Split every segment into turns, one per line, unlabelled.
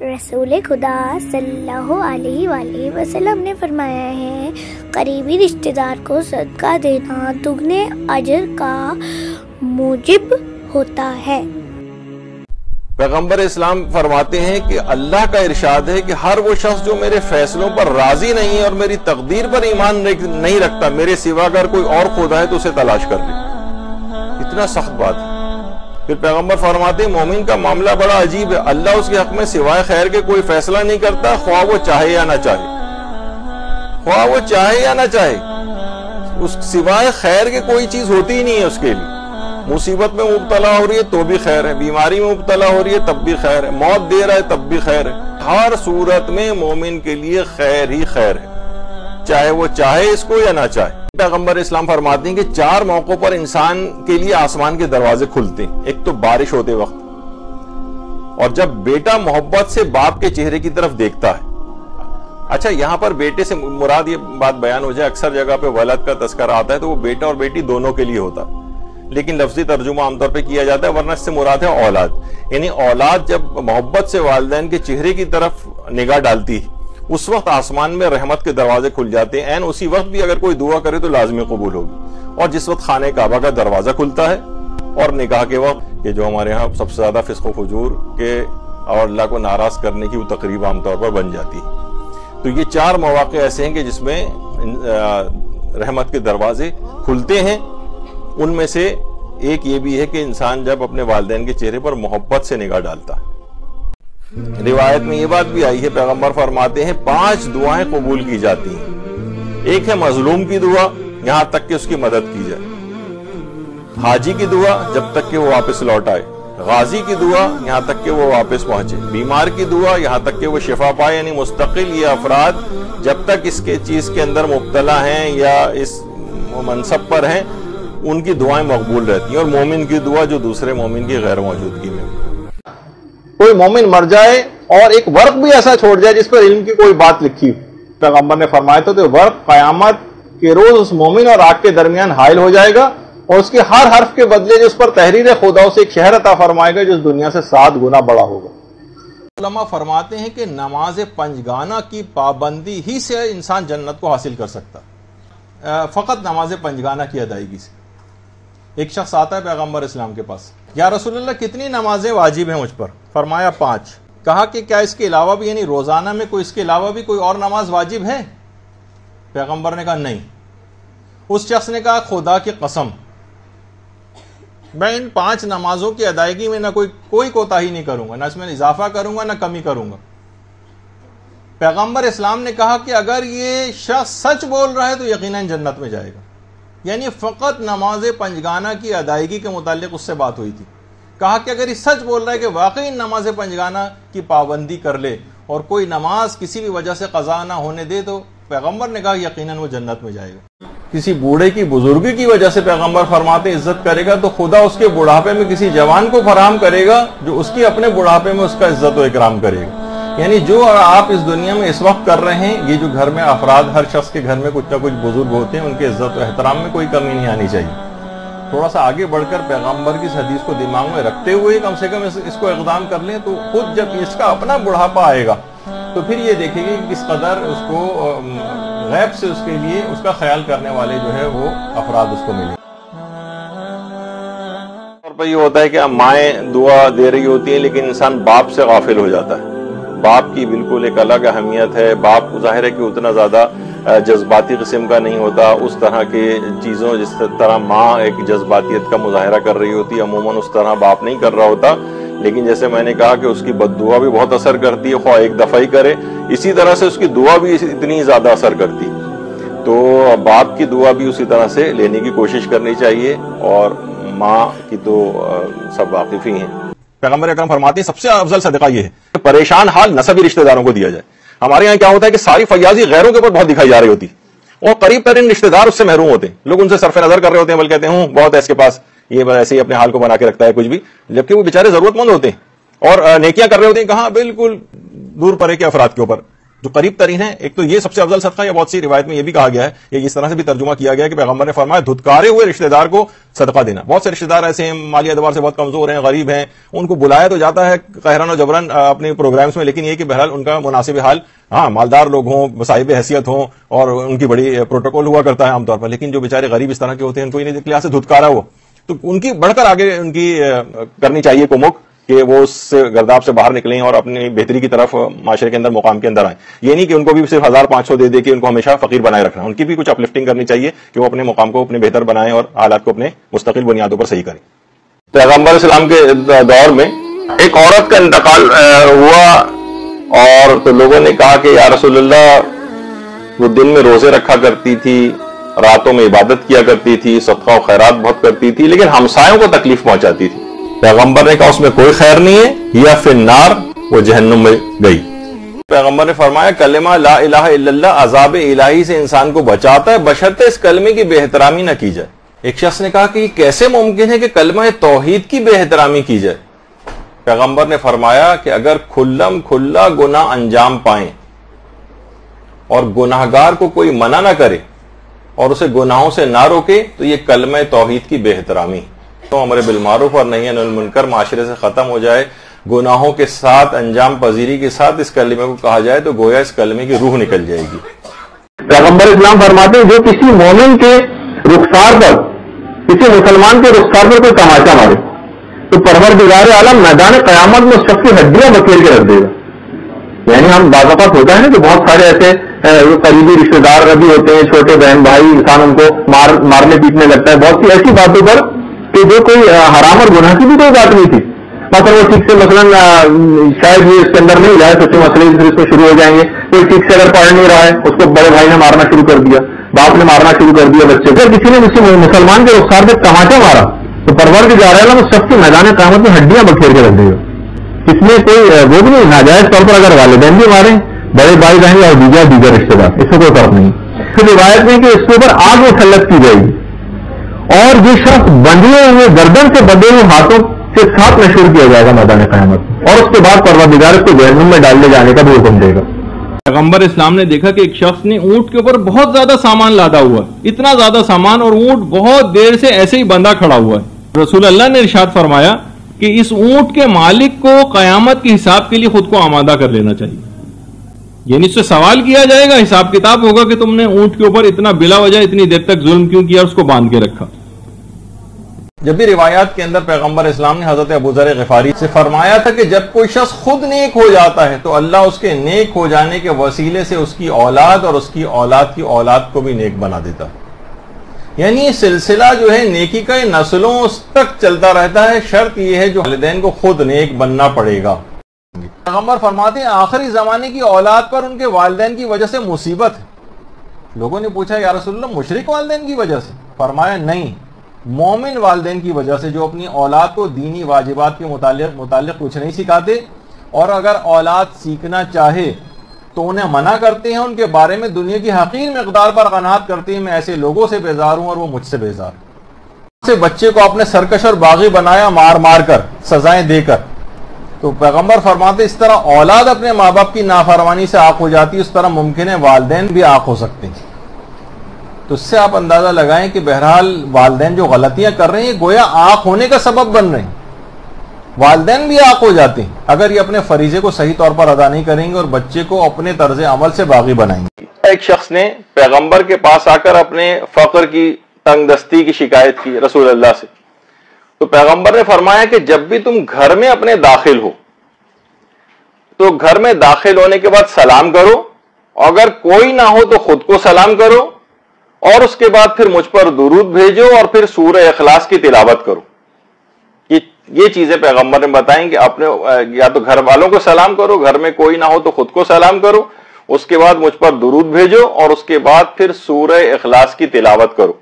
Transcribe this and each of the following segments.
رسول خدا صلی اللہ علیہ وآلہ وسلم نے فرمایا ہے، قریبی رشتہ دار کو صدقہ دینا دگنے اجر کا موجب ہوتا ہے۔
پیغمبر اسلام فرماتے ہیں کہ اللہ کا ارشاد ہے کہ ہر وہ شخص جو میرے فیصلوں پر راضی نہیں ہے اور میری تقدیر پر ایمان نہیں رکھتا، میرے سوا اگر کوئی اور خدا ہے تو اسے تلاش کر لے۔ اتنا سخت بات ہے۔ پھر پیغمبر فرماتے ہیں مومن کا معاملہ بڑا عجیب ہے، اللہ اس کے حق میں سوائے خیر کے کوئی فیصلہ نہیں کرتا، خواہ وہ چاہے یا نہ چاہے، خواہ وہ چاہے یا نہ چاہے، اس سوائے خیر کے کوئی چیز ہوتی ہی نہیں ہے اس کے لیے۔ مصیبت میں مبتلا ہو رہی ہے تو بھی خیر ہے، بیماری میں مبتلا ہو رہی ہے تب بھی خیر ہے، موت دے رہا ہے تب بھی خیر ہے، ہر صورت میں مومن کے لیے خیر ہی خیر ہے، چاہے وہ چاہے اس کو یا نہ چاہے۔ پیغمبر اسلام فرماتے ہیں کہ 4 موقعوں پر انسان کے لیے آسمان کے دروازے کھلتے ہیں۔ ایک تو بارش ہوتے وقت، اور جب بیٹا محبت سے باپ کے چہرے کی طرف دیکھتا ہے۔ اچھا، یہاں پر بیٹے سے مراد یہ بات بیان ہو جائے، اکثر جگہ پہ ولد کا تذکرہ آتا ہے تو وہ بیٹا اور بیٹی دونوں کے لیے ہوتا ہے، لیکن لفظی ترجمہ عام طور پہ کیا جاتا ہے، ورنہ اس سے مراد ہے اولاد۔ یعنی اولاد جب محبت سے والدین کے چہرے کی طرف نگاہ ڈالتی ہے اس وقت آسمان میں رحمت کے دروازے کھل جاتے ہیں۔ اسی وقت بھی اگر کوئی دعا کرے تو لازمی قبول ہوگی۔ اور جس وقت خانہ کعبہ کا دروازہ کھلتا ہے، اور نکاح کے وقت کہ جو ہمارے ہاں سب سے زیادہ فسق و فجور کے اور اللہ کو ناراض کرنے کی وہ تقریب عام طور پر بن جاتی ہے۔ تو یہ 4 مواقع ایسے ہیں کہ جس میں رحمت کے دروازے کھلتے ہیں۔ ان میں سے ایک یہ بھی ہے کہ انسان جب اپنے والدین کے چہرے پر محبت سے نگاہ ڈالتا ہے۔ روایت میں یہ بات بھی آئی ہے، پیغمبر فرماتے ہیں 5 دعائیں قبول کی جاتی ہیں۔ ایک ہے مظلوم کی دعا، یہاں تک کہ اس کی مدد کی جائے، حاجی کی دعا جب تک کہ وہ واپس لوٹ آئے، غازی کی دعا یہاں تک کہ وہ واپس پہنچے، بیمار کی دعا یہاں تک کہ وہ شفا پائے۔ یعنی مستقل یہ افراد جب تک اس کے چیز کے اندر مبتلا ہیں یا اس منصب پر ہیں ان کی دعائیں مقبول رہتی ہیں۔ اور مومن کی دعا جو دوسرے مومن کی غیر موجودگی میں، کوئی مومن مر جائے اور ایک ورق بھی ایسا چھوڑ جائے جس پر علم کی کوئی بات لکھی، پیغمبر نے فرمایا تھا تو ورق قیامت کے روز اس مومن اور آگ کے درمیان حائل ہو جائے گا، اور اس کے ہر حرف کے بدلے جس پر تحریر خدا اسے ایک شہر عطا فرمائے گا جو اس دنیا سے 7 گنا بڑا ہوگا۔ علماء فرماتے ہیں کہ نماز پنجگانہ کی پابندی ہی سے انسان جنت کو حاصل کر سکتا، فقط نماز پنجگانہ کی ادائیگی سے۔ ایک شخص آتا ہے پیغمبر اسلام کے پاس، یا رسول اللہ کتنی نمازیں واجب ہیں مجھ پر؟ فرمایا 5۔ کہا کہ کیا اس کے علاوہ بھی، یعنی روزانہ میں کوئی اس کے علاوہ بھی کوئی اور نماز واجب ہے؟ پیغمبر نے کہا نہیں۔ اس شخص نے کہا خدا کی قسم میں ان 5 نمازوں کی ادائیگی میں نہ کوئی کوتاہی نہیں کروں گا، نہ اس میں اضافہ کروں گا نہ کمی کروں گا۔ پیغمبر اسلام نے کہا کہ اگر یہ شخص سچ بول رہا ہے تو یقیناً جنت میں جائے گا۔ یعنی فقط نماز پنجگانہ کی ادائیگی کے متعلق اس سے بات ہوئی تھی۔ کہا کہ اگر یہ سچ بول رہا ہے کہ واقعی نماز پنجگانہ کی پابندی کر لے اور کوئی نماز کسی بھی وجہ سے قضا نہ ہونے دے تو پیغمبر نے کہا یقیناً وہ جنت میں جائے گا۔ کسی بوڑھے کی بزرگی کی وجہ سے پیغمبر فرماتے عزت کرے گا تو خدا اس کے بڑھاپے میں کسی جوان کو فراہم کرے گا جو اس کی اپنے بڑھاپے میں اس کا عزت و اکرام کرے گا۔ یعنی جو آپ اس دنیا میں اس وقت کر رہے ہیں، یہ جو گھر میں افراد، ہر شخص کے گھر میں کچھ نہ کچھ بزرگ ہوتے ہیں، ان کے عزت و احترام میں کوئی کمی نہیں آنی چاہیے۔ تھوڑا سا آگے بڑھ کر پیغمبر کی اس حدیث کو دماغ میں رکھتے ہوئے کم سے کم اس کو اقدام کر لیں تو خود جب اس کا اپنا بڑھاپا آئے گا تو پھر یہ دیکھیں گے کہ کس قدر اس کو غیب سے اس کے لیے اس کا خیال کرنے والے جو ہے وہ افراد اس کو ملیں۔ اور پہ یہ ہوتا ہے کہ مائیں دعا دے رہی ہوتی ہیں لیکن انسان باپ سے غافل ہو جاتا ہے۔ باپ کی بالکل ایک الگ اہمیت ہے۔ باپ ظاہر ہے کہ اتنا زیادہ جذباتی قسم کا نہیں ہوتا، اس طرح کے چیزوں جس طرح ماں ایک جذباتیت کا مظاہرہ کر رہی ہوتی ہے عموماً اس طرح باپ نہیں کر رہا ہوتا، لیکن جیسے میں نے کہا کہ اس کی بد دعا بھی بہت اثر کرتی ہے، خواہ ایک دفعہ ہی کرے، اسی طرح سے اس کی دعا بھی اتنی زیادہ اثر کرتی ہے۔ تو باپ کی دعا بھی اسی طرح سے لینے کی کوشش کرنی چاہیے، اور ماں کی تو سب واقف ہی ہیں۔ پیغمبر اکرم فرماتے ہیں سب سے افضل صدقہ یہ ہے کہ پریشان حال نسبی رشتہ داروں کو دیا جائے۔ ہمارے یہاں کیا ہوتا ہے کہ ساری فیاضی غیروں کے اوپر بہت دکھائی جا رہی ہوتی اور قریب ترین رشتہ دار اس سے محروم ہوتے ہیں، لوگ ان سے صرف نظر کر رہے ہوتے ہیں، بلکہ کہتے ہیں بہت ہے اس کے پاس، یہ ایسے ہی اپنے حال کو بنا کے رکھتا ہے کچھ بھی، جبکہ وہ بیچارے ضرورت مند ہوتے ہیں اور نیکیاں کر رہے ہوتے ہیں کہاں، بالکل دور پرے کے افراد کے اوپر۔ جو قریب ترین ہے. ایک تو یہ سب سے افضل صدقہ ہے، بہت سی روایت میں یہ بھی کہا گیا ہے، یہ اس طرح سے بھی ترجمہ کیا گیا ہے کہ پیغمبر نے فرمایا دھتکارے ہوئے رشتہ دار کو صدقہ دینا. بہت سے رشتہ دار ایسے ہیں مالی اعتبار سے بہت کمزور ہیں، غریب ہیں، ان کو بلایا تو جاتا ہے قہرن و جبرن اپنے پروگرامز میں، لیکن یہ کہ بہرحال ان کا مناسب حال، ہاں مالدار لوگ ہوں، صاحب حیثیت ہوں اور ان کی بڑی پروٹوکول ہوا کرتا ہے عام طور پر، لیکن جو بیچارے غریب اس طرح کے ہوتے ہیں ان کو انہیں لحاظ سے دھتکارا ہوا، تو ان کی بڑھ کر آگے ان کی کرنی چاہیے کومک کہ وہ اس سے گرداب سے باہر نکلیں اور اپنی بہتری کی طرف معاشرے کے اندر مقام کے اندر آئیں. یہ نہیں کہ ان کو بھی صرف 1500 دے دے کے ان کو ہمیشہ فقیر بنائے رکھنا، ان کی بھی کچھ اپلفٹنگ کرنی چاہیے کہ وہ اپنے مقام کو اپنے بہتر بنائیں اور حالات کو اپنے مستقل بنیادوں پر صحیح کریں. پیغمبر اسلام کے دور میں ایک عورت کا انتقال ہوا اور تو لوگوں نے کہا کہ یا رسول اللہ وہ دن میں روزے رکھا کرتی تھی، راتوں میں عبادت کیا کرتی تھی، صدقہ و خیرات بہت کرتی تھی، لیکن ہمسایوں کو تکلیف پہنچاتی تھی. پیغمبر نے کہا اس میں کوئی خیر نہیں ہے، یا فی النار، وہ جہنم میں گئی. پیغمبر نے فرمایا کلمہ لا الہ الا اللہ عذاب الہی سے انسان کو بچاتا ہے بشرطے اس کلمے کی بے احترامی نہ کی جائے. ایک شخص نے کہا کہ یہ کیسے ممکن ہے کہ کلمہ توحید کی بے احترامی کی جائے؟ پیغمبر نے فرمایا کہ اگر کھلم کھلا گناہ انجام پائیں اور گناہگار کو کوئی منع نہ کرے اور اسے گناہوں سے نہ روکے تو یہ کلمہ توحید کی بے احترامی. تو امر بالمعروف اور نہی عن المنکر معاشرے سے ختم ہو جائے، گناہوں کے ساتھ انجام پذیری کے ساتھ اس کلمے کو کہا جائے تو گویا اس کلمے کی روح نکل جائے گی.
پیغمبر اسلام فرماتے ہیں جو کسی مومن کے رخسار پر، کسی مسلمان کے رخسار پر کوئی تماچا مارے تو پروردگار عالم میدان قیامت میں اس شخص کی ہڈیاں بکھیر کے رکھ دے گا. یعنی ہم بعض اوقات ہوتا ہے نا کہ بہت سارے ایسے قریبی رشتے دار بھی ہوتے ہیں، چھوٹے بہن بھائی، انسان ان کو مارنے پیٹنے لگتا ہے بہت سی ایسی باتوں پر کہ جو کوئی حرام اور گناہ کی بھی کوئی بات نہیں تھی. مثلا وہ ٹھیک سے مثلاً شاید یہ اس کے اندر نہیں جائے، سوچے مسئلے اس کو شروع ہو جائیں گے. کوئی ٹھیک سے اگر پڑھ نہیں رہا ہے اس کو بڑے بھائی نے مارنا شروع کر دیا، باپ نے مارنا شروع کر دیا بچے کو، کسی نے کسی مسلمان کے رخسار پہ تماچا مارا تو پروردگار عالم اس شخص کی میدان قیامت میں ہڈیاں بکھیر کے رکھ دے گا. اس میں کوئی وہ بھی نہیں، ناجائز طور پر اگر والدین بھی ماریں، بڑے بھائی بہن اور دیگر رشتے دار، اس سے کوئی فرق نہیں. پھر روایت میں کہ اس کے اوپر آگ مسلط کی جائے گی اور جو شخص بندھے ہوئے گردن سے بندھے ہوئے ہاتھوں سے ساتھ مشہور کیا جائے گا میدان قیامت، اور اس کے بعد پروردگار اس کو جہنم میں ڈالنے جانے کا بھی حکم دے گا.
پیغمبر اسلام نے دیکھا کہ ایک شخص نے اونٹ کے اوپر بہت زیادہ سامان لادا ہوا ہے، اتنا زیادہ سامان، اور اونٹ بہت دیر سے ایسے ہی بندھا کھڑا ہوا ہے. رسول اللہ نے ارشاد فرمایا کہ اس اونٹ کے مالک کو قیامت کے حساب کے لیے خود کو آمادہ کر لینا چاہیے. یعنی اس سے سوال کیا جائے گا، حساب کتاب ہوگا کہ تم نے اونٹ کے اوپر اتنا بلا وجہ اتنی دیر تک ظلم کیوں کیا، اس کو باندھ کے رکھا.
جب بھی روایات کے اندر پیغمبر اسلام نے حضرت ابو ذر غفاری سے فرمایا تھا کہ جب کوئی شخص خود نیک ہو جاتا ہے تو اللہ اس کے نیک ہو جانے کے وسیلے سے اس کی اولاد اور اس کی اولاد کی اولاد کو بھی نیک بنا دیتا ہے. یعنی سلسلہ جو ہے نیکی کا یہ نسلوں تک چلتا رہتا ہے. شرط یہ ہے جو والدین کو خود نیک بننا پڑے گا. پیغمبر فرماتے ہیں آخری زمانے کی اولاد پر ان کے والدین کی وجہ سے مصیبت ہے. لوگوں نے پوچھا یا رسول اللہ مشرک والدین کی وجہ سے؟ فرمایا نہیں، مومن والدین کی وجہ سے جو اپنی اولاد کو دینی واجبات کے متعلق کچھ نہیں سکھاتے، اور اگر اولاد سیکھنا چاہے تو انہیں منع کرتے ہیں، ان کے بارے میں دنیا کی حقیر مقدار پر قناعت کرتے ہیں میں ایسے لوگوں سے بیزار ہوں اور وہ مجھ سے بیزار. سے بچے کو اپنے سرکش اور باغی بنایا مار مار کر، سزائیں دے کر. تو پیغمبر فرماتے اس طرح اولاد اپنے ماں باپ کی نافرمانی سے آنکھ ہو جاتی ہے، اس طرح ممکن ہے والدین بھی آنکھ ہو سکتے ہیں. تو اس سے آپ اندازہ لگائیں کہ بہرحال والدین جو غلطیاں کر رہے ہیں گویا آنکھ ہونے کا سبب بن رہے ہیں. والدین بھی آنکھ ہو جاتے ہیں اگر یہ اپنے فریضے کو صحیح طور پر ادا نہیں کریں گے اور بچے کو اپنے طرز عمل سے باغی بنائیں گے. ایک شخص نے پیغمبر کے پاس آ کر اپنے فقر کی، تنگ دستی کی شکایت کی رسول اللہ سے. تو پیغمبر نے فرمایا کہ جب بھی تم گھر میں اپنے داخل ہو تو گھر میں داخل ہونے کے بعد سلام کرو، اگر کوئی نہ ہو تو خود کو سلام کرو، اور اس کے بعد پھر مجھ پر درود بھیجو اور پھر سورہ اخلاص کی تلاوت کرو. یہ چیزیں پیغمبر نے بتائیں کہ اپنے یا تو گھر والوں کو سلام کرو، گھر میں کوئی نہ ہو تو خود کو سلام کرو، اس کے بعد مجھ پر درود بھیجو اور اس کے بعد پھر سورہ اخلاص کی تلاوت کرو.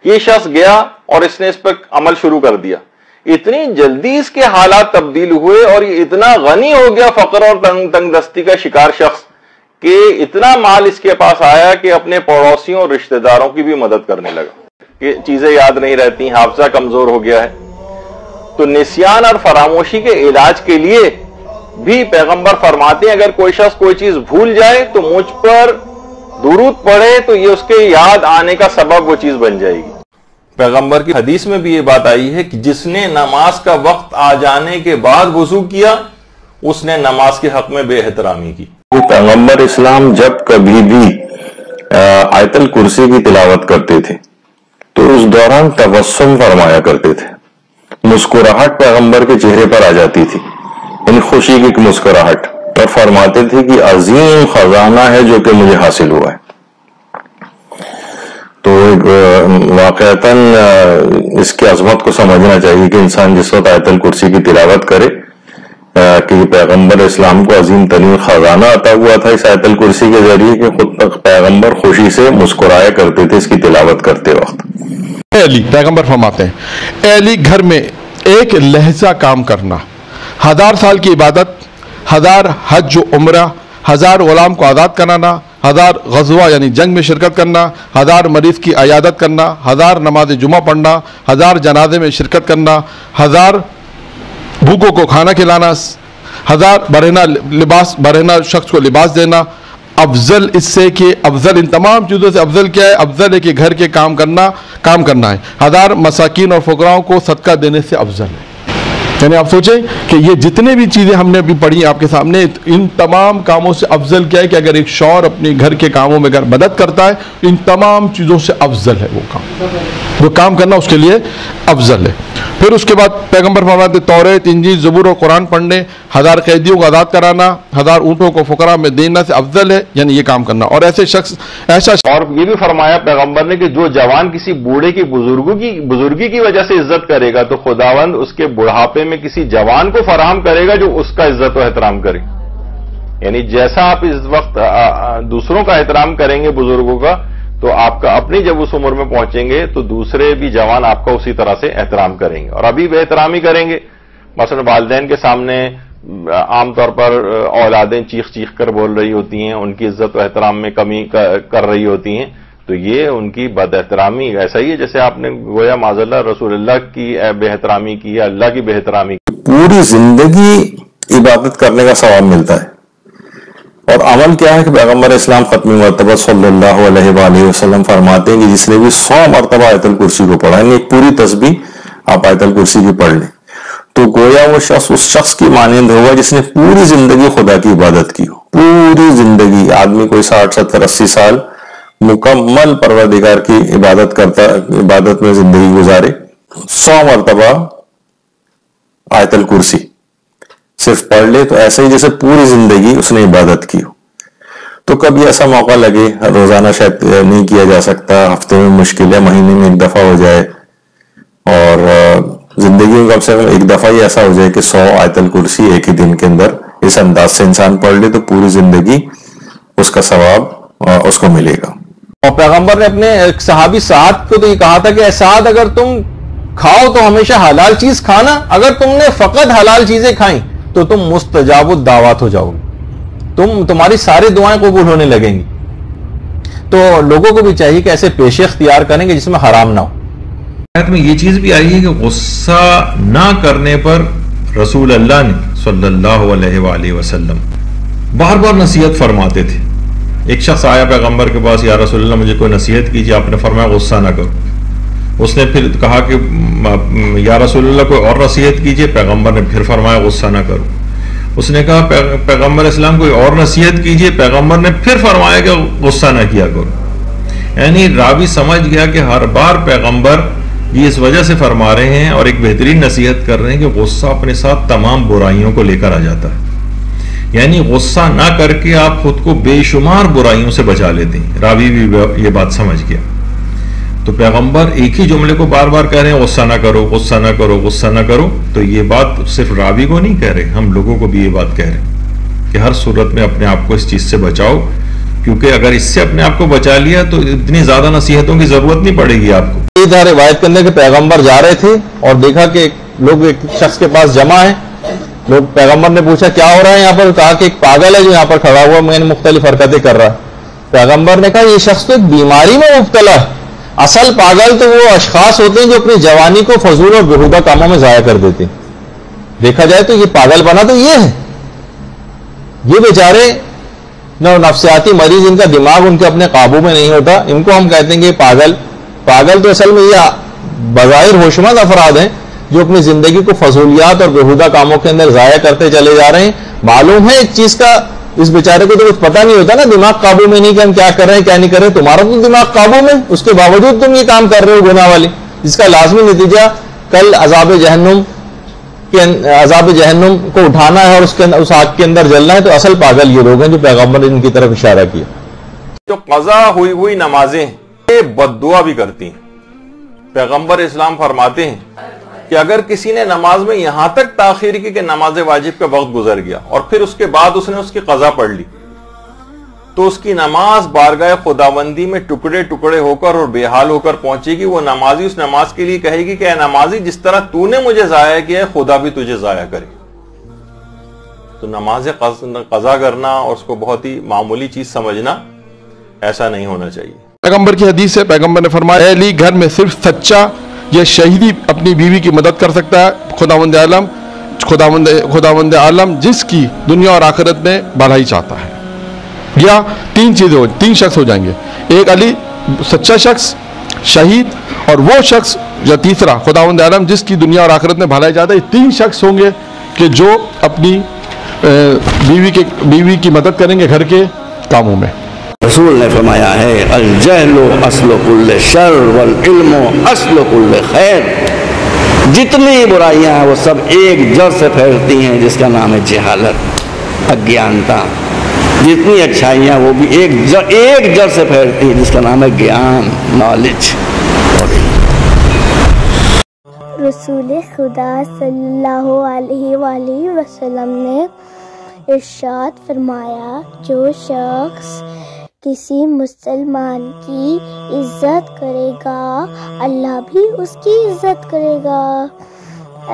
یہ شخص گیا اور اس نے اس پر عمل شروع کر دیا. اتنی جلدی اس کے حالات تبدیل ہوئے اور یہ اتنا غنی ہو گیا فقر اور تنگ دستی کا شکار شخص کہ اتنا مال اس کے پاس آیا کہ اپنے پڑوسیوں اور رشتہ داروں کی بھی مدد کرنے لگا. کہ چیزیں یاد نہیں رہتی، حافظہ کمزور ہو گیا ہے. تو نسیان اور فراموشی کے علاج کے لیے بھی پیغمبر فرماتے ہیں اگر کوئی شخص کوئی چیز بھول جائے تو مجھ پر درود پڑھے تو یہ اس کے یاد آنے کا سبب وہ چیز بن جائے گی۔ پیغمبر کی حدیث میں بھی یہ بات آئی ہے کہ جس نے نماز کا وقت آ جانے کے بعد وضو کیا اس نے نماز کے حق میں بے احترامی کی۔
پیغمبر اسلام جب کبھی بھی آیت الکرسی کی تلاوت کرتے تھے تو اس دوران تبسم فرمایا کرتے تھے، مسکراہٹ پیغمبر کے چہرے پر آ جاتی تھی، ان خوشی کی مسکراہٹ، اور فرماتے تھے کہ عظیم خزانہ ہے جو کہ مجھے حاصل ہوا ہے۔ تو واقعتاً اس کی عظمت کو سمجھنا چاہیے کہ انسان جس وقت آیت الکرسی کی تلاوت کرے کہ پیغمبر اسلام کو عظیم ترین خزانہ عطا ہوا تھا اس آیت الکرسی کے ذریعے کہ خود تک پیغمبر خوشی سے مسکرایا کرتے تھے اس کی تلاوت کرتے وقت۔
اے علی، پیغمبر فرماتے ہیں، اے علی گھر میں ایک لہجہ کام کرنا، 1000 سال کی عبادت، 1000 حج و عمرہ، 1000 غلام کو آزاد کرانا، 1000 غزوہ یعنی جنگ میں شرکت کرنا، 1000 مریض کی عیادت کرنا، 1000 نماز جمعہ پڑھنا، 1000 جنازے میں شرکت کرنا، 1000 بھوکوں کو کھانا کھلانا، 1000 برہنہ شخص کو لباس دینا۔ افضل اس سے کہ افضل ان تمام چیزوں سے افضل کیا ہے؟ افضل ہے کہ گھر کے کام کرنا ہے۔ 1000 مساکین اور فقراؤں کو صدقہ دینے سے افضل ہے۔ یعنی آپ سوچیں کہ یہ جتنے بھی چیزیں ہم نے ابھی پڑھی آپ کے سامنے، ان تمام کاموں سے افضل کیا ہے کہ اگر ایک شوہر اپنے گھر کے کاموں میں اگر مدد کرتا ہے، ان تمام چیزوں سے افضل ہے وہ کام کرنا اس کے لیے افضل ہے۔ پھر اس کے بعد پیغمبر فرماتے توریت، انجیل، زبور اور قرآن پڑھنے، 1000 قیدیوں کو آزاد کرانا، 1000 اونٹوں کو فقراء میں دینا سے افضل ہے، یعنی یہ کام کرنا۔ اور
اور یہ بھی فرمایا پیغمبر نے کہ جو جوان کسی بوڑھے کی بزرگی کی وجہ سے عزت کرے گا تو خداوند اس کے بڑھاپے میں کسی جوان کو فراہم کرے گا جو اس کا عزت و احترام کرے۔ یعنی جیسا آپ اس وقت دوسروں کا احترام کریں گے بزرگوں کا، تو آپ کا اپنی جب اس عمر میں پہنچیں گے تو دوسرے بھی جوان آپ کا اسی طرح سے احترام کریں گے، اور ابھی بے احترامی کریں گے۔ مثلا والدین کے سامنے عام طور پر اولادیں چیخ کر بول رہی ہوتی ہیں، ان کی عزت و احترام میں کمی کر رہی ہوتی ہیں، تو یہ ان کی بد احترامی ایسا ہی ہے جیسے آپ نے گویا معاذ اللہ رسول اللہ کی بے احترامی کی یا اللہ کی بے احترامی کی۔
پوری زندگی عبادت کرنے کا ثواب ملتا ہے، اور عمل کیا ہے کہ پیغمبر اسلام ختم مرتبہ صلی اللہ علیہ وآلہ وسلم فرماتے ہیں کہ جس نے بھی 100 مرتبہ آیت الکرسی کو پڑھا، یعنی ایک پوری تسبیح آپ آیت الکرسی کی پڑھ لیں، تو گویا وہ شخص اس شخص کی مانند ہوگا جس نے پوری زندگی خدا کی عبادت کی ہو۔ پوری زندگی آدمی کوئی 60 70 80 سال مکمل پروردگار کی عبادت میں زندگی گزارے، 100 مرتبہ آیت الکرسی صرف پڑھ لے تو ایسا ہی جیسے پوری زندگی اس نے عبادت کی ہو۔ تو کبھی ایسا موقع لگے، روزانہ شاید نہیں کیا جا سکتا، ہفتے میں مشکل ہے، مہینے میں ایک دفعہ ہو جائے، اور زندگی میں کم سے کم ایک دفعہ ہی ایسا ہو جائے کہ 100 آیت الکرسی ایک ہی دن کے اندر اس انداز سے انسان پڑھ لے تو پوری زندگی اس کا ثواب اس کو ملے گا۔
اور پیغمبر نے اپنے صحابی سعد کو تو یہ کہا تھا کہ اے سعد اگر تم کھاؤ تو ہمیشہ حلال چیز کھانا، اگر تم نے فقط حلال چیزیں کھائیں تو تم مستجاب الدعوات ہو جاؤ گے، تمہاری ساری دعائیں قبول ہونے لگیں گی۔ تو لوگوں کو بھی چاہیے کہ ایسے پیشے اختیار کریں کہ جس میں حرام نہ ہو۔
آیت میں یہ چیز بھی آئی ہے کہ غصہ نہ کرنے پر رسول اللہ نے صلی اللہ علیہ وآلہ وسلم بار بار نصیحت فرماتے تھے۔ ایک شخص آیا پیغمبر کے پاس، یا رسول اللہ مجھے کوئی نصیحت کیجیے، آپ نے فرمایا غصہ نہ کرو۔ اس نے پھر کہا کہ یا رسول اللہ کوئی اور نصیحت کیجیے، پیغمبر نے پھر فرمایا غصہ نہ کرو۔ اس نے کہا پیغمبر اسلام کوئی اور نصیحت کیجیے، پیغمبر نے پھر فرمایا کہ غصہ نہ کیا کرو۔ یعنی راوی سمجھ گیا کہ ہر بار پیغمبر یہ اس وجہ سے فرما رہے ہیں اور ایک بہترین نصیحت کر رہے ہیں کہ غصہ اپنے ساتھ تمام برائیوں کو لے کر آ جاتا ہے، یعنی غصہ نہ کر کے آپ خود کو بے شمار برائیوں سے بچا لیتے ہیں۔ راوی بھی یہ بات سمجھ گیا، تو پیغمبر ایک ہی جملے کو بار بار کہہ رہے ہیں غصہ نہ کرو، غصہ نہ کرو، غصہ نہ کرو، تو یہ بات صرف راوی کو نہیں کہہ رہے، ہم لوگوں کو بھی یہ بات کہہ رہے ہیں کہ ہر صورت میں اپنے آپ کو اس چیز سے بچاؤ، کیونکہ اگر اس سے اپنے آپ کو بچا لیا تو اتنی زیادہ نصیحتوں کی ضرورت نہیں پڑے گی آپ کو۔
یہ تھا روایت کرنے کے پیغمبر جا رہے تھے اور دیکھا کہ لوگ ایک شخص کے پاس جمع ہیں، لوگ پیغمبر نے پوچھا کیا ہو رہا ہے یہاں پر، کہا کہ ایک پاگل ہے جو یہاں پر کھڑا ہوا میں نے مختلف حرکتیں کر رہا ہے۔ پیغمبر نے کہا یہ شخص تو ایک بیماری میں مبتلا ہے، اصل پاگل تو وہ اشخاص ہوتے ہیں جو اپنی جوانی کو فضول اور بیہودہ کاموں میں ضائع کر دیتے ہیں، دیکھا جائے تو یہ پاگل بنا تو یہ ہے یہ بیچارے نفسیاتی مریض، ان کا دماغ ان کے اپنے قابو میں نہیں ہوتا، ان کو ہم کہتے ہیں کہ پاگل تو اصل میں یہ بظاہر ہوشمند افراد ہیں جو اپنی زندگی کو فضولیات اور بیہودہ کاموں کے اندر ضائع کرتے چلے جا رہے ہیں۔ معلوم ہے ایک چیز کا، اس بیچارے کو تو کچھ پتہ نہیں ہوتا نا، دماغ قابو میں نہیں کہ ہم کیا کر رہے ہیں کیا نہیں کر رہے، تمہارا تو دماغ قابو میں، اس کے باوجود تم یہ کام کر رہے ہو گناہ والی، جس کا لازمی نتیجہ کل عذاب جہنم کو اٹھانا ہے اور اس آگ کے اندر جلنا ہے۔ تو اصل پاگل یہ لوگ ہیں جو پیغمبر نے ان کی طرف اشارہ کیا۔ جو قضا ہوئی نمازیں یہ بد دعا بھی کرتی ہیں۔ پیغمبر اسلام فرماتے ہیں کہ اگر کسی نے نماز میں یہاں تک تاخیر کی کہ نماز واجب کا وقت گزر گیا اور پھر اس کے بعد اس نے اس کی قضا پڑھ لی، تو اس کی نماز بارگاہ خداوندی میں ٹکڑے ٹکڑے ہو کر اور بے حال ہو کر پہنچے گی۔ وہ نمازی اس نماز کے لیے کہے گی کہ اے نمازی، جس طرح تو نے مجھے ضائع کیا ہے خدا بھی تجھے ضائع کرے۔ تو نماز قضا کرنا اور اس کو بہت ہی معمولی چیز سمجھنا، ایسا نہیں ہونا چاہیے۔
پیغمبر کی حدیث ہے، پیغمبر نے فرمایا، اے علی، گھر میں صرف سچا یہ شہیدی اپنی بیوی کی مدد کر سکتا ہے، خداوند عالم جس کی دنیا اور آخرت میں بھلائی چاہتا ہے۔ یا تین شخص ہو جائیں گے، ایک علی سچا شخص، شہید، اور وہ شخص یا تیسرا خداوند عالم جس کی دنیا اور آخرت میں بھلائی چاہتا ہے۔ یہ تین شخص ہوں گے کہ جو اپنی بیوی کی مدد کریں گے گھر کے کاموں میں۔
رسول نے فرمایا ہے، الجہل اصل کل شر والعلم اصل کل خیر۔ جتنی برائیاں ہیں وہ سب ایک جڑ سے پھیلتی ہیں جس کا نام ہے جہالت، اگیانتا۔ جتنی اچھائیاں وہ بھی ایک جڑ سے پھیلتی ہیں جس کا نام ہے گیان، نالج۔
رسول خدا صلی اللہ علیہ وآلہ وسلم نے ارشاد فرمایا، جو شخص کسی مسلمان کی عزت کرے گا اللہ بھی اس کی عزت کرے گا۔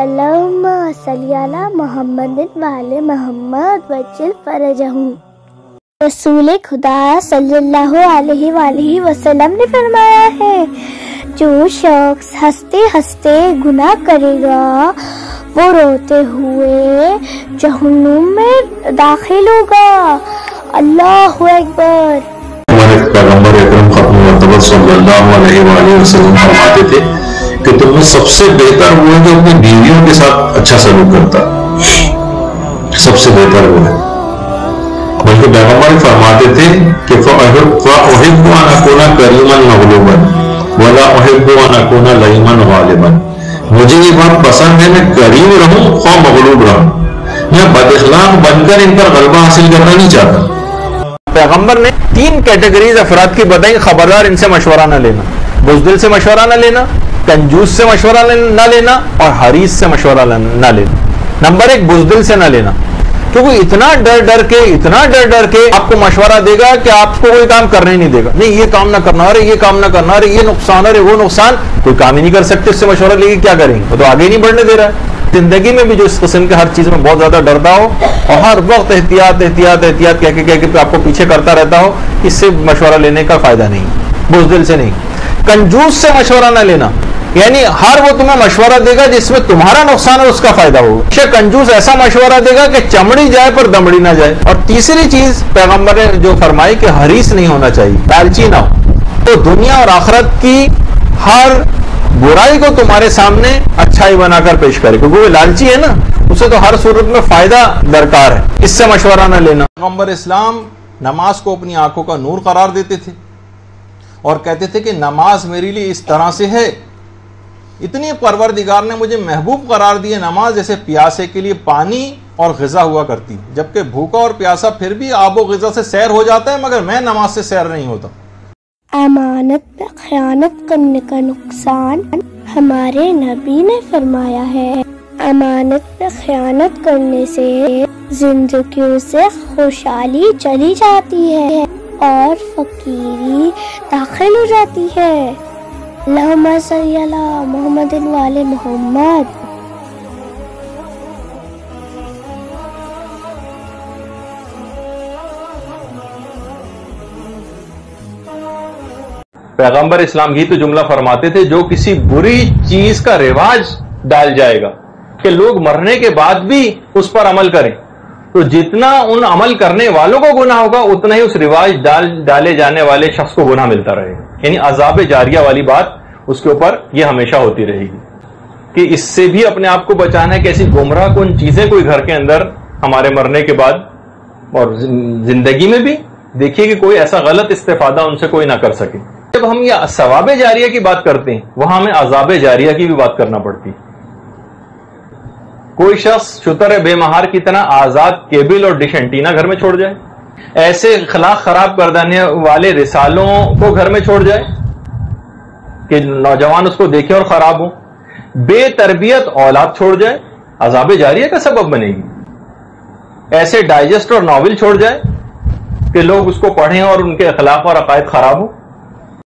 اللہم صلی علی محمد وعلی محمد وجل فرجہم۔ رسول خدا صلی اللہ علیہ وآلہ وسلم نے فرمایا ہے، جو شخص ہنستے ہنستے گناہ کرے گا وہ روتے ہوئے جہنم میں داخل ہوگا۔ اللہ اکبر۔
ہمارے پیغمبر اکرم ختم مرتبہ صلی اللہ علیہ وآلہ وسلم فرماتے تھے کہ تم میں سب سے بہتر وہ ہے جو اپنی بیویوں کے ساتھ اچھا سلوک کرتا، سب سے بہتر وہ ہے۔ بلکہ پیغمبر فرماتے تھے کہ فَأُحِبُّ أَنْ أَكُونَ كَرِيمًا مَغْلُوبًا وَلَا أُحِبُّ أَنْ أَكُونَ لَئِيمًا غَالِبًا۔ مجھے یہ بات پسند ہے میں کریم رہوں خواہ مغلوب رہوں، میں بد اخلاق بن کر ان پر غلبہ حاصل کرنا نہیں چاہتا۔
پیغمبر نے 3 کیٹیگریز افراد کی بتائیں، خبردار ان سے مشورہ نہ لینا، بزدل سے مشورہ نہ لینا، کنجوس سے مشورہ نہ لینا، اور حریص سے مشورہ نہ لینا۔ نمبر 1 بزدل سے نہ لینا، کیونکہ اتنا ڈر ڈر کے آپ کو مشورہ دے گا کہ آپ کو کوئی کام کرنے نہیں دے گا۔ نہیں، یہ کام نہ کرنا، ارے یہ کام نہ کرنا، ارے یہ نقصان، ارے وہ نقصان، کوئی کام ہی نہیں کر سکتے، اس سے مشورہ لے کے کیا کریں گے؟ وہ تو آگے نہیں بڑھنے دے رہا ہے۔ زندگی میں بھی جو اس قسم کے ہر چیز میں بہت زیادہ ڈرتا ہو اور ہر وقت احتیاط کہہ کے آپ کو پیچھے کرتا رہتا ہو، اس سے مشورہ لینے کا فائدہ نہیں، بزدل سے نہیں۔ کنجوس سے مشورہ نہ لینا، یعنی ہر وہ تمہیں مشورہ دے گا جس میں تمہارا نقصان ہے، اس کا فائدہ ہوگا۔ کنجوس ایسا مشورہ دے گا کہ چمڑی جائے پر دمڑی نہ جائے۔ اور تیسری چیز پیغمبر نے جو فرمائی کہ حریص نہیں ہونا چاہیے، لالچی نہ ہو، تو دنیا اور آخرت کی ہر برائی کو تمہارے سامنے اچھائی بنا کر پیش کرے، کیونکہ وہ لالچی ہے نا، اسے تو ہر صورت میں فائدہ درکار ہے، اس سے مشورہ نہ لینا۔ پیغمبر اسلام نماز کو اپنی آنکھوں کا نور قرار دیتے تھے اور کہتے تھے کہ نماز میرے لیے اس طرح سے ہے، اتنی پروردگار نے مجھے محبوب قرار دیے نماز جیسے پیاسے کے لیے پانی اور غذا ہوا کرتی، جبکہ بھوکا اور پیاسا پھر بھی آب و غذا سے سیر ہو جاتا ہے، مگر میں نماز سے سیر نہیں ہوتا۔
امانت میں خیانت کرنے کا نقصان ہمارے نبی نے فرمایا ہے، امانت میں خیانت کرنے سے زندگیوں سے خوشحالی چلی جاتی ہے اور فقیری داخل ہو جاتی ہے۔ اللہم صلی علی محمد وعلی محمد۔
پیغمبر اسلام ہی تو جملہ فرماتے تھے، جو کسی بری چیز کا رواج ڈال جائے گا کہ لوگ مرنے کے بعد بھی اس پر عمل کریں،
تو جتنا ان عمل کرنے والوں کو گناہ ہوگا اتنا ہی اس رواج ڈالے جانے والے شخص کو گناہ ملتا رہے گا. یعنی عذاب جاریہ والی بات اس کے اوپر یہ ہمیشہ ہوتی رہے گی کہ اس سے بھی اپنے آپ کو بچانا ہے کہ ایسی گمراہ کن چیزیں کوئی گھر کے اندر ہمارے مرنے کے بعد اور زندگی میں بھی دیکھیے کہ کوئی ایسا غلط استفادہ ان سے کوئی نہ کر سکے. جب ہم یہ ثواب جاریہ کی بات کرتے ہیں وہاں ہمیں عذاب جاریہ کی بھی بات کرنا پڑتی. کوئی شخص شتر بے مہار کی طرح آزاد کیبل اور ڈش اینٹینا گھر میں چھوڑ جائے, ایسے اخلاق خراب کر دینے والے رسالوں کو گھر میں چھوڑ جائے کہ نوجوان اس کو دیکھے اور خراب ہو, بے تربیت اولاد چھوڑ جائے, عذاب جاریہ کا سبب بنے گی. ایسے ڈائجسٹ اور ناول چھوڑ جائے کہ لوگ اس کو پڑھیں اور ان کے اخلاق اور عقائد خراب ہو.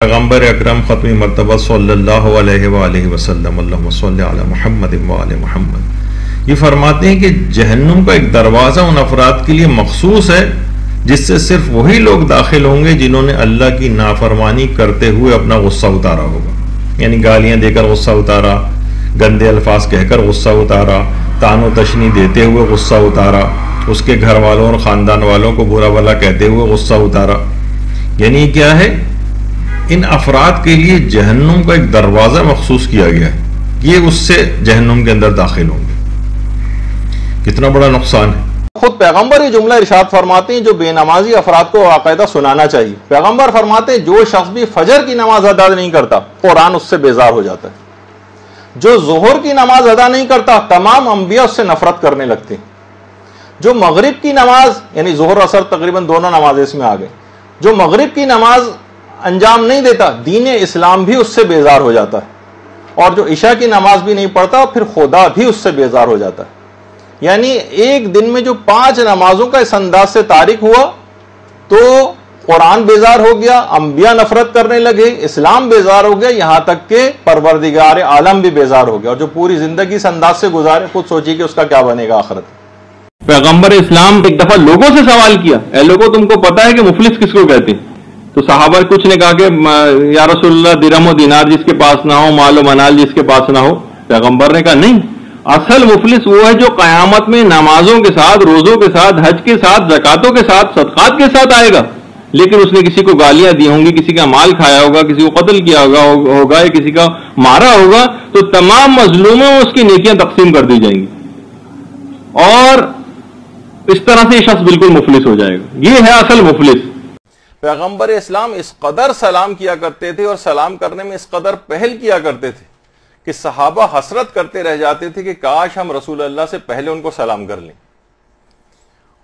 پیغمبر اکرم ختم مرتبہ صلی اللہ علیہ وآلہ وسلم اللہم صلی علی محمد وآل محمد یہ فرماتے ہیں کہ جہنم کا ایک دروازہ ان افراد کے لیے مخصوص ہے جس سے صرف وہی لوگ داخل ہوں گے جنہوں نے اللہ کی نافرمانی کرتے ہوئے اپنا غصہ اتارا ہوگا. یعنی گالیاں دے کر غصہ اتارا, گندے الفاظ کہہ کر غصہ اتارا, تان و تشنی دیتے ہوئے غصہ اتارا, اس کے گھر والوں اور خاندان والوں کو برا بھلا کہتے ہوئے غصہ اتارا. یعنی کیا ہے, ان افراد کے لیے جہنم کا ایک دروازہ مخصوص کیا گیا ہے, یہ اس سے جہنم کے اندر داخل ہوں گے. کتنا بڑا نقصان ہے.
خود پیغمبر یہ جملہ ارشاد فرماتے ہیں جو بے نمازی افراد کو باقاعدہ سنانا چاہیے. پیغمبر فرماتے ہیں جو شخص بھی فجر کی نماز ادا نہیں کرتا قرآن اس سے بیزار ہو جاتا ہے. جو ظہر کی نماز ادا نہیں کرتا تمام انبیاء اس سے نفرت کرنے لگتے ہیں. جو مغرب کی نماز یعنی ظہر اثر تقریباً دونوں نمازیں اس میں آ گئے, جو مغرب کی نماز انجام نہیں دیتا دین اسلام بھی اس سے بیزار ہو جاتا ہے, اور جو عشاء کی نماز بھی نہیں پڑھتا پھر خدا بھی اس سے بیزار ہو جاتا ہے. یعنی ایک دن میں جو 5 نمازوں کا اس انداز سے تارک ہوا تو قرآن بیزار ہو گیا, انبیاء نفرت کرنے لگے, اسلام بیزار ہو گیا, یہاں تک کہ پروردگار عالم بھی بیزار ہو گیا. اور جو پوری زندگی اس انداز سے گزارے خود سوچیے کہ اس کا کیا بنے گا آخرت.
پیغمبر اسلام ایک دفعہ لوگوں سے سوال کیا, اے لوگوں تم کو پتا ہے کہ مفلس کس کو کہتے ہیں؟ تو صحابہ کچھ نے کہا کہ یا رسول اللہ درہم و دینار جس کے پاس نہ ہو, مال و منال جس کے پاس نہ ہو. پیغمبر نے کہا نہیں, اصل مفلس وہ ہے جو قیامت میں نمازوں کے ساتھ, روزوں کے ساتھ, حج کے ساتھ, زکاتوں کے ساتھ, صدقات کے ساتھ آئے گا, لیکن اس نے کسی کو گالیاں دی ہوں گی, کسی کا مال کھایا ہوگا, کسی کو قتل کیا ہوگا یا کسی کا مارا ہوگا, تو تمام مظلوموں میں اس کی نیکیاں تقسیم کر دی جائیں گی اور اس طرح سے یہ شخص بالکل مفلس ہو جائے گا. یہ ہے اصل مفلس.
پیغمبر اسلام اس قدر سلام کیا کرتے تھے اور سلام کرنے میں اس قدر پہل کیا کرتے تھے کہ صحابہ حسرت کرتے رہ جاتے تھے کہ کاش ہم رسول اللہ سے پہلے ان کو سلام کر لیں.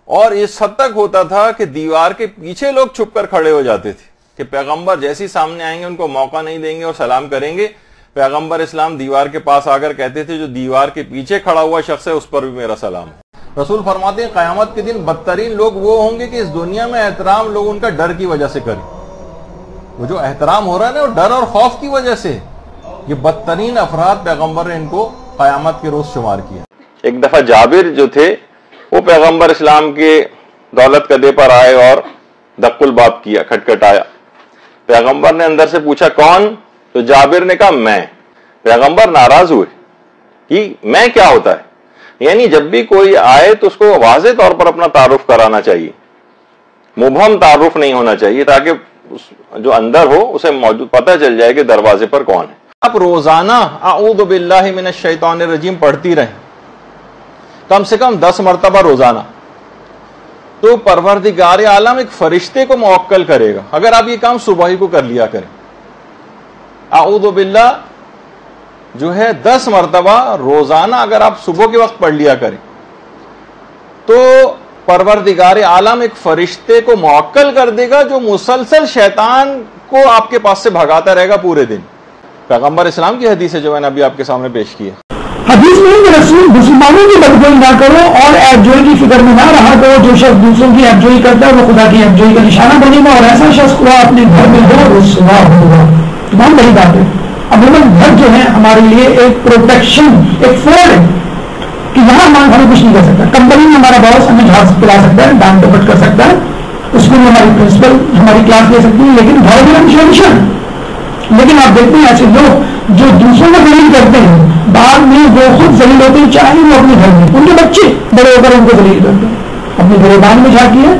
اور اس حد تک ہوتا تھا کہ دیوار کے پیچھے لوگ چھپ کر کھڑے ہو جاتے تھے کہ پیغمبر جیسے سامنے آئیں گے ان کو موقع نہیں دیں گے اور سلام کریں گے. پیغمبر اسلام دیوار کے پاس آ کر کہتے تھے جو دیوار کے پیچھے کھڑا ہوا شخص ہے اس پر بھی میرا سلام ہے. رسول فرماتے ہیں قیامت کے دن بدترین لوگ وہ ہوں گے کہ اس دنیا میں احترام لوگ ان کا ڈر کی وجہ سے کریں. وہ جو احترام ہو رہا ہے نا وہ ڈر اور خوف کی وجہ سے. یہ بدترین افراد پیغمبر نے ان کو قیامت کے روز شمار کیا.
ایک دفعہ جابر جو تھے وہ پیغمبر اسلام کے دولت قدے پر آئے اور دق الباب کیا, کھٹکھٹایا. پیغمبر نے اندر سے پوچھا کون؟ تو جابر نے کہا میں. پیغمبر ناراض ہوئے کہ میں کیا ہوتا ہے. یعنی جب بھی کوئی آئے تو اس کو واضح طور پر اپنا تعارف کرانا چاہیے, مبہم تعارف نہیں ہونا چاہیے تاکہ جو اندر ہو اسے موجود پتہ چل جائے کہ دروازے پر کون ہے.
آپ روزانہ اعوذ باللہ من الشیطان الرجیم پڑھتی رہیں کم سے کم 10 مرتبہ روزانہ, تو پروردگار عالم ایک فرشتے کو موکل کرے گا. اگر آپ یہ کام صبح ہی کو کر لیا کریں, اعوذ باللہ جو ہے 10 مرتبہ روزانہ اگر آپ صبح کے وقت پڑھ لیا کریں تو پروردگار عالم ایک فرشتے کو موکل کر دے گا جو مسلسل شیطان کو آپ کے پاس سے بھگاتا رہے گا پورے دن. پیغمبر اسلام کی حدیث ہے جو میں نے ابھی آپ کے سامنے پیش کی ہے.
حدیث میں کہ رسول مسلمانوں کی بدگوئی نہ کرو اور ایب جوئی کی فکر میں نہ رہا کرو. جو شخص دوسروں کی ایب جوئی کرتا ہے وہ خدا کی ایب جوئی کا نشانہ بنے گا, اور ایسا شخص خدا اپنے گھر میں ہو رسوا ہوگا. تمام بڑی بات ہے. عموماً گھر جو ہے ہمارے لیے ایک پروٹیکشن, ایک فورڈ ہے کہ یہاں ہمارا گھر کچھ نہیں کر سکتا. کمپنی میں ہمارا باس ہمیں جھاڑ پلا سکتا ہے, ڈانٹ ڈپٹ کر سکتا ہے, اسکول میں ہماری پرنسپل ہماری کلاس لے سکتی ہے, لیکن گھر میں ہم شرمشان. لیکن آپ دیکھتے ہیں ایسے لوگ جو دوسروں کو ذلیل کرتے ہیں بعد میں وہ خود ذلیل ہوتے ہیں, چاہے وہ اپنے گھر میں ان کے بچے بڑے ہو کر ان کو ذلیل کرتے ہیں. اپنی گریبان میں جھانکیے،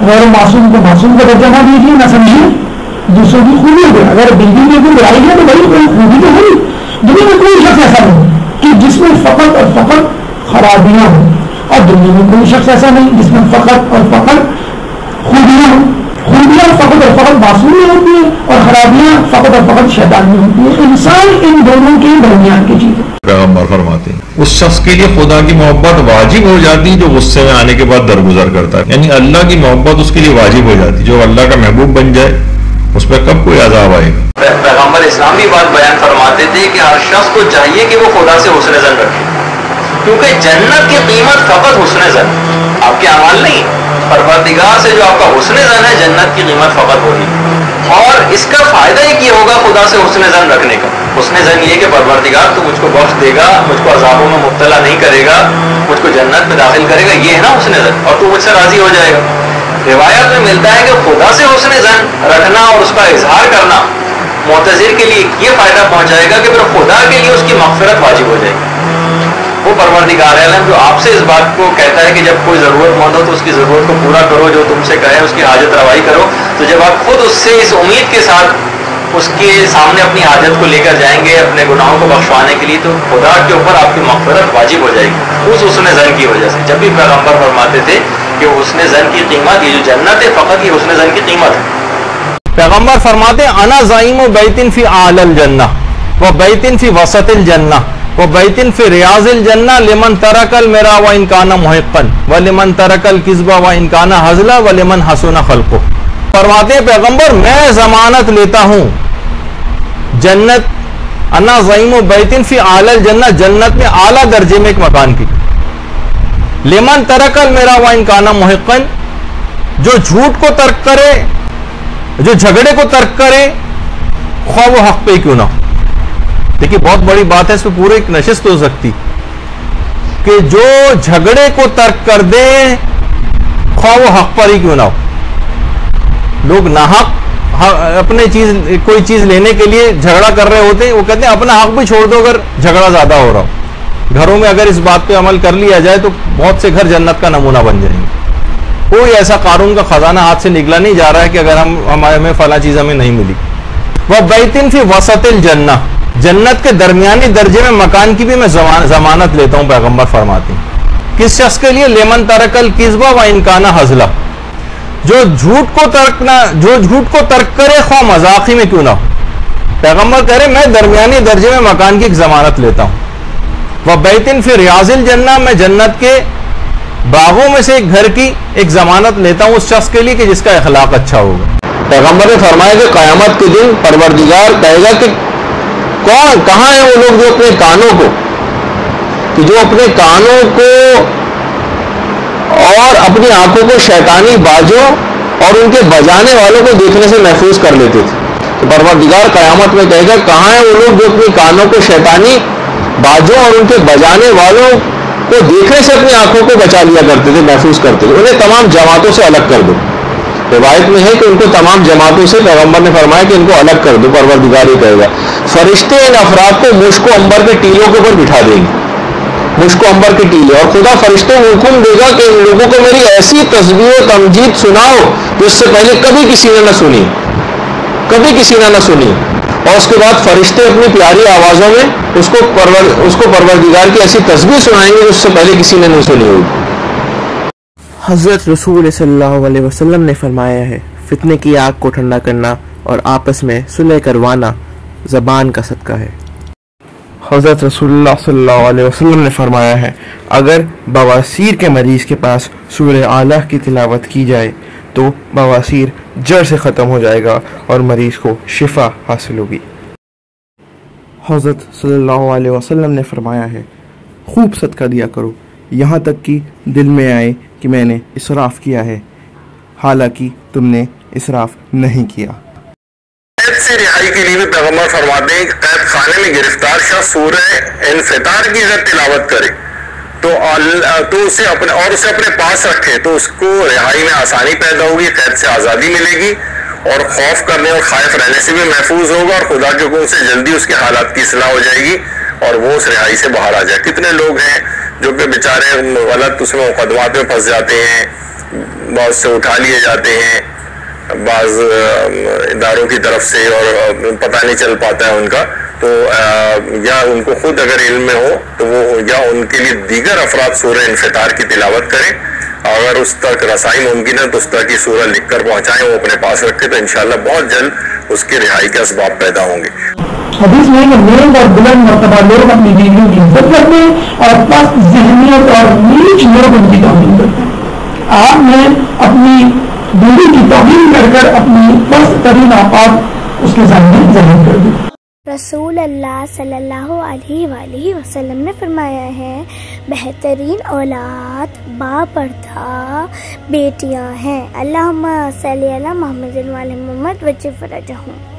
غیر معصوم کو معصوم کا درجہ نہ دیجیے، نہ سمجھیے، دوسروں کی خوبی ہو گئی. اگر بجلی میں کوئی لڑائی ہے تو بھائی کوئی خوبی تو ہوئی. دنیا میں کوئی شخص ایسا نہیں کہ جس میں فقط اور فقط خرابیاں ہوں، اور دنیا میں کوئی شخص ایسا نہیں جس میں فقط اور فقط خوبیاں ہوں. خوبیاں فقط اور فقط معصوم میں ہوتی ہیں اور خرابیاں فقط اور فقط شیطان میں ہوتی ہیں. انسان ان دونوں کے درمیان کی چیز ہے.
پیغمبر فرماتے ہیں اس شخص کے لیے خدا کی محبت واجب ہو جاتی ہے جو غصے میں آنے کے بعد درگزر کرتا ہے. یعنی اللہ کی محبت اس کے لیے واجب ہو جاتی ہے. جو اللہ کا محبوب بن جائے اس پہ کب کوئی عذاب آئے گا.
پیغمبر اسلام بھی بات بیان فرماتے تھے کہ ہر شخص کو چاہیے کہ وہ خدا سے حسن ظن رکھے، کیونکہ جنت کی قیمت فقط حسن ظن، آپ کے اعمال نہیں. پروردگار سے جو آپ کا حسن ظن ہے جنت کی قیمت فقط ہوگی. اور اس کا فائدہ ایک یہ ہوگا خدا سے حسن ظن رکھنے کا. حسن ظن یہ کہ پروردگار تو مجھ کو بخش دے گا، مجھ کو عذابوں میں مبتلا نہیں کرے گا، مجھ کو جنت میں داخل کرے گا، یہ ہے نا حسن ظن، اور تو مجھ سے راضی ہو جائے گا. روایات میں ملتا ہے کہ خدا سے حسن ظن رکھنا اور اس کا اظہار کرنا معتذر کے لیے یہ فائدہ پہنچائے گا کہ پھر خدا کے لیے اس کی مغفرت واجب ہو جائے گی. وہ پروردگار عالم جو آپ سے اس بات کو کہتا ہے کہ جب کوئی ضرورت مند ہو تو اس کی ضرورت کو پورا کرو، جو تم سے کہے اس کی حاجت روائی کرو، تو جب آپ خود اس سے اس امید کے ساتھ اس کے سامنے اپنی حاجت کو لے کر جائیں گے اپنے گناہوں کو بخشوانے کے لیے، تو خدا کے اوپر آپ کی مغفرت واجب ہو جائے گی اس حسن ظن کی وجہ سے. جب بھی پیغمبر فرماتے تھے کہ حسن ظن کی قیمت، یہ جو جنت ہے فقط یہ حسن ظن کی قیمت ہے.
پیغمبر فرماتے ہیں انا زعیم بیتن فی اعلی الجنہ و بیتن فی وسط الجنہ و بیتن فی ریاض الجنہ لمن ترک المرا و ان کان محقا و لمن ترک الکذب و ان کان ہزلا و لمن حسن خلقہ. فرماتے ہیں پیغمبر میں ضمانت لیتا ہوں جنت، انا زعیم بیتن فی اعلی الجنہ، جنت میں اعلیٰ درجے میں ایک مکان کی، لمن ترک المرا و ان کان محقا، جو جھوٹ کو ترک کرے، جو جھگڑے کو ترک کرے خواہ وہ حق پہ کیوں نہ ہو. دیکھیے بہت بڑی بات ہے، اس پہ پورے ایک نشست ہو سکتی کہ جو جھگڑے کو ترک کر دے خواہ وہ حق پر ہی کیوں نہ ہو. لوگ ناحق اپنے کوئی چیز لینے کے لیے جھگڑا کر رہے ہوتے ہیں، وہ کہتے ہیں اپنا حق بھی چھوڑ دو اگر جھگڑا زیادہ ہو رہا ہو. گھروں میں اگر اس بات پہ عمل کر لیا جائے تو بہت سے گھر جنت کا نمونہ بن جائیں گے. کوئی ایسا قارون کا خزانہ ہاتھ سے نکلا نہیں جا رہا ہے کہ اگر ہمیں فلاں چیز ہمیں نہیں ملی. وہ بیتن فی وسط الجنہ، جنت کے درمیانی درجے میں مکان کی بھی میں ضمانت لیتا ہوں. پیغمبر فرماتے ہیں کس شخص کے لیے؟ لمن ترک الکذب و ان کان ہزلا، جو جھوٹ کو ترک کرے خواہ مذاقی میں کیوں نہ ہو. پیغمبر کہہ رہے میں درمیانی درجے میں مکان کی ایک ضمانت لیتا ہوں. وہ بیتن فی ریاض الجنہ، میں جنت کے باغوں میں سے ایک گھر کی ایک ضمانت لیتا ہوں اس شخص کے لیے کہ جس کا اخلاق اچھا ہوگا.
پیغمبر نے فرمایا کہ قیامت کے دن پروردگار کہے گا کہ کہاں ہیں وہ لوگ جو اپنے کانوں کو اور اپنی آنکھوں کو شیطانی بازوں اور ان کے بجانے والوں کو دیکھنے سے محفوظ کر لیتے تھے. تو پروردگار قیامت میں کہے گا کہاں ہیں وہ لوگ جو اپنی کانوں کو شیطانی بازوں اور ان کے بجانے والوں کو دیکھنے سے اپنی آنکھوں کو بچا لیا کرتے تھے، محفوظ کرتے تھے. انہیں تمام جماعتوں سے الگ کر دو. روایت میں ہے کہ ان کو تمام جماعتوں سے پیغمبر نے فرمایا کہ ان کو الگ کر دو. پروردگار ہی کہے گا. فرشتے ان افراد کو مشک و عنبر کے ٹیلوں کے اوپر بٹھا دیں گے، مشک و عنبر کے ٹیلے، اور خدا فرشتوں کو حکم دے گا کہ ان لوگوں کو میری ایسی تسبیح و تمجید سناؤ جو اس سے پہلے کبھی کسی نے نہ سنی. اور اس کے بعد فرشتے اپنی پیاری آوازوں میں اس کو پروردگار کی ایسی تسبیح سنائیں گے جو اس سے پہلے کسی نے نہیں سنی ہوگی.
حضرت رسول صلی اللہ علیہ وسلم نے فرمایا ہے فتنے کی آگ کو ٹھنڈا کرنا اور آپس میں صلح کروانا زبان کا صدقہ ہے. حضرت رسول اللہ صلی اللہ علیہ وسلم نے فرمایا ہے اگر بواسیر کے مریض کے پاس سورہ اعلیٰ کی تلاوت کی جائے تو بواسیر جڑ سے ختم ہو جائے گا اور مریض کو شفا حاصل ہوگی. حضرت صلی اللہ علیہ وسلم نے فرمایا ہے خوب صدقہ دیا کرو یہاں تک کہ دل میں آئے کہ میں نے اسراف کیا ہے، حالانکہ تم نے اسراف نہیں کیا.
قید سے رہائی کے لیے بھی پیغمبر فرماتے ہیں کہ قید خانے میں گرفتار شخص سورہ انفطار کی اگر تلاوت کرے تو اسے اپنے پاس رکھے تو اس کو رہائی میں آسانی پیدا ہوگی، قید سے آزادی ملے گی اور خوف کرنے اور خائف رہنے سے بھی محفوظ ہوگا، اور خدا کے حکم سے جلدی اس کے حالات کی اصلاح ہو جائے گی اور وہ اس رہائی سے باہر آ جائے. کتنے لوگ ہیں جو کہ بیچارے غلط اس میں مقدمات میں پھنس جاتے ہیں
بہت سے اٹھا لیے جاتے ہیں بعض اداروں کی طرف سے اور پتہ نہیں چل پاتا ہے ان کا، تو یا ان کو خود اگر علم میں ہو تو وہ یا ان کے لیے دیگر افراد سورہ انفطار کی تلاوت کریں، اگر اس تک رسائی ممکن ہے تو اس طرح کی سورہ لکھ کر پہنچائیں، وہ اپنے پاس رکھے تو انشاءاللہ بہت جلد اس کی رہائی کے اسباب پیدا ہوں گے۔
حدیث میں کہ نیک اور بلند مرتبہ لوگ اپنی بیویوں کی عزت کرتے ہیں اور پست ذہنیت اور نیچ لوگ ان کی توہین کرتے ہیں۔ آپ نے اپنی بیوی کی توہین کر کر اپنی پست ترین آفات اس کے سامنے ظاہر کر دی۔
رسول اللہ صلی اللہ علیہ وآلہ وسلم نے فرمایا ہے بہترین اولاد باپردہ بیٹیاں ہیں۔ اللہم صلی علی محمد وعلی محمد وجل فرجہم۔